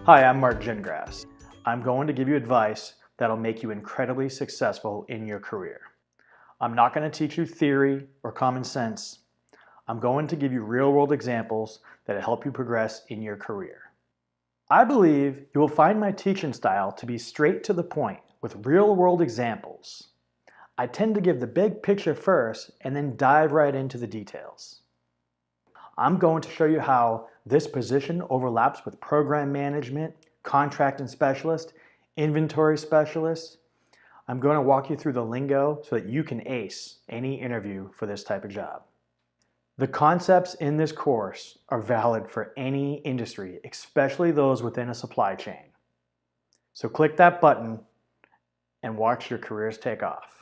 Hi, I'm Mark Gingrass. I'm going to give you advice that'll make you incredibly successful in your career. I'm not going to teach you theory or common sense. I'm going to give you real-world examples that help you progress in your career. I believe you will find my teaching style to be straight to the point with real-world examples. I tend to give the big picture first and then dive right into the details. I'm going to show you how this position overlaps with program management, contracting specialist, inventory specialist. I'm going to walk you through the lingo so that you can ace any interview for this type of job. The concepts in this course are valid for any industry, especially those within a supply chain. So click that button and watch your careers take off.